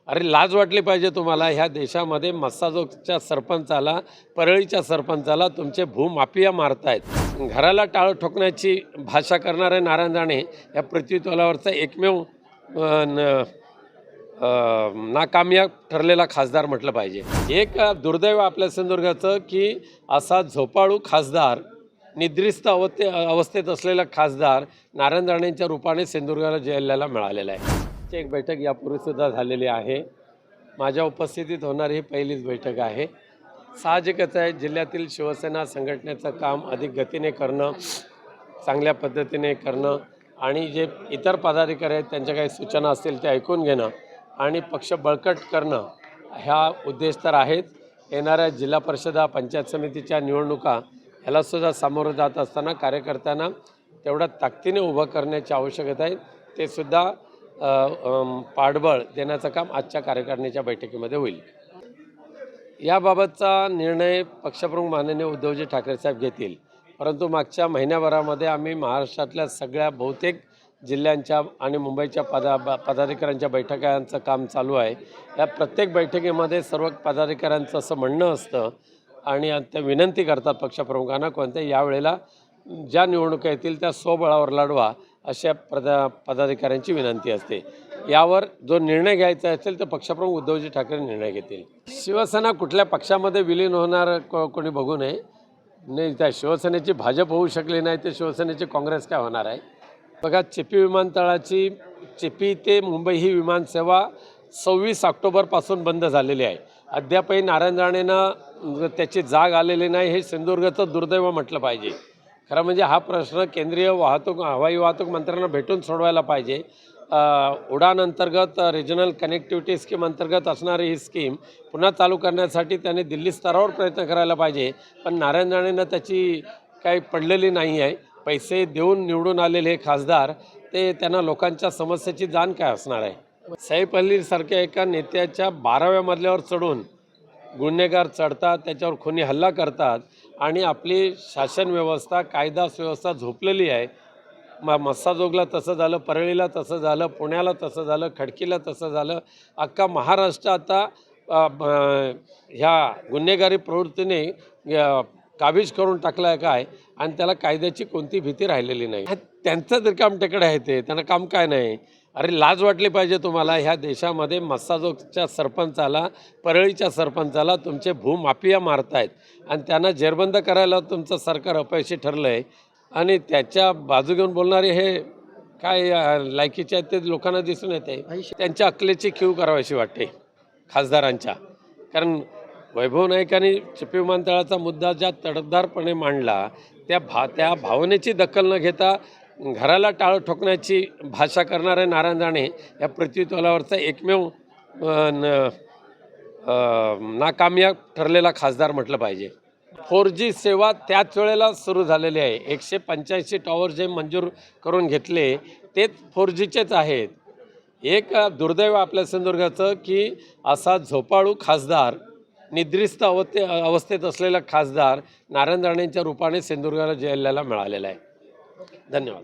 अरे लाज वाटली पाहिजे तुम्हाला। ह्या देशामध्ये मस्साजोगच्या सरपंचाला, परळीच्या सरपंचाला तुमचे भूमाफिया मारतायत। घराला टाळं ठोकण्याची भाषा करणारे नारायण राणे या पृथ्वीतलावरचा एकमेव नाकामयाब ठरलेला खासदार म्हटलं पाहिजे। एक दुर्दैव आपल्या सिंधुदुर्गाचं की असा झोपाळू खासदार, निद्रिस्त अवस्थेत असलेला खासदार नारायण राणेंच्या रूपाने सिंधुदुर्गाला जिल्ह्याला मिळालेला आहे। एक बैठक यापूर्वीसुद्धा झालेली आहे। माझ्या उपस्थितीत होणारी ही पहिलीच बैठक आहे। साहजिकच आहे, जिल्ह्यातील शिवसेना संघटनेचं काम अधिक गतीने करणं, चांगल्या पद्धतीने करणं आणि जे इतर पदाधिकारी आहेत त्यांच्या काही सूचना असतील ते ऐकून घेणं आणि पक्ष बळकट करणं ह्या उद्देश तर आहेत। येणाऱ्या जिल्हा परिषदा, पंचायत समितीच्या निवडणुका ह्यालासुद्धा सामोरं जात असताना कार्यकर्त्यांना तेवढ्या ताकदीने उभं करण्याची आवश्यकता आहे। ते सुद्धा पाठबळ देण्याचं काम आजच्या कार्यकारिणीच्या बैठकीमध्ये होईल। याबाबतचा निर्णय पक्षप्रमुख माननीय उद्धवजी ठाकरे साहेब घेतील, परंतु मागच्या महिन्याभरामध्ये आम्ही महाराष्ट्रातल्या सगळ्या बहुतेक जिल्ह्यांच्या आणि मुंबईच्या पदाधिकाऱ्यांच्या बैठकांचं काम चालू आहे। या प्रत्येक बैठकीमध्ये सर्व पदाधिकाऱ्यांचं असं म्हणणं असतं आणि ते विनंती करतात पक्षप्रमुखांना कोणत्याही यावेळेला ज्या निवडणुका येतील त्या स्वबळावर लढवा अशा पदाधिकाऱ्यांची विनंती असते। यावर जो निर्णय घ्यायचा असेल तर पक्षप्रमुख उद्धवजी ठाकरे निर्णय घेतील। शिवसेना कुठल्या पक्षामध्ये विलीन होणार कोणी बघू नये। नाही, त्या शिवसेनेची भाजप होऊ शकली नाही तर शिवसेनेची काँग्रेस काय होणार आहे? बघा, चिपी विमानतळाची चिपी ते मुंबई ही विमानसेवा 26 ऑक्टोबरपासून बंद झालेली आहे। अद्यापही नारायण राणेंना त्याची जाग आलेली नाही, हे सिंधुदुर्गाचं दुर्दैव म्हटलं पाहिजे। खरं म्हणजे हा प्रश्न केंद्रीय हवाई वाहतूक मंत्र्यांना भेटून सोडवायला पाहिजे। उडान अंतर्गत रिजनल कनेक्टिव्हिटी स्कीम अंतर्गत असणारी ही स्कीम पुन्हा चालू करण्यासाठी त्यांनी दिल्ली स्तरावर प्रयत्न करायला पाहिजे, पण नारायण राणेंना त्याची काही पडलेली नाही आहे। पैसे देऊन निवडून आलेले हे खासदार, ते त्यांना लोकांच्या समस्येची जाण काय असणार आहे? सैफ अलीसारख्या एका नेत्याच्या 12व्या मजल्यावर चढून गुन्हेगार चढतात, त्याच्यावर खुनी हल्ला करतात आणि आपली शासन व्यवस्था, कायदा सुव्यवस्था झोपलेली आहे। मस्साजोगला तसं झालं, परळीला तसं झालं, पुण्याला तसं झालं, खडकीला तसं झालं। अख्खा महाराष्ट्र आता ह्या गुन्हेगारी प्रवृत्तीने काबीज करून टाकला आहे काय, आणि त्याला कायद्याची कोणती भीती राहिलेली नाही। त्यांचं रिकाम टेकडे आहे, ते त्यांना काम काय नाही। अरे लाज वाटली पाहिजे तुम्हाला। ह्या देशामध्ये मस्साजोगच्या सरपंचाला, परळीच्या सरपंचाला तुमचे भूमाफिया मारतायत आणि त्यांना जेरबंद करायला तुमचं सरकार अपयशी ठरलं आहे आणि त्याच्या बाजू घेऊन बोलणारे हे काय लायकीचे आहेत ते लोकांना दिसून येते। त्यांच्या अकलेची खीव करावीशी वाटते खासदारांच्या। कारण वैभव नाईकांनी चिपी विमानतळाचा मुद्दा ज्या तडफदारपणे मांडला, त्या भावनेची दखल न घेता घराला टाळं ठोकण्याची भाषा करणारे नारायण राणे या पृथ्वीतलावरचा एकमेव नाकामयाब ठरलेला खासदार म्हटलं पाहिजे। 4G सेवा त्याच वेळेला सुरू झालेली आहे। 185 टॉवर जे मंजूर करून घेतले तेच 4Gचेच आहेत। एक दुर्दैव आपल्या सिंधुदुर्गाचं की असा झोपाळू खासदार, निद्रिस्त अवस्थेत असलेला खासदार नारायण राणेंच्या रूपाने सिंधुदुर्गाला जिल्ह्याला मिळालेला आहे। धन्यवाद।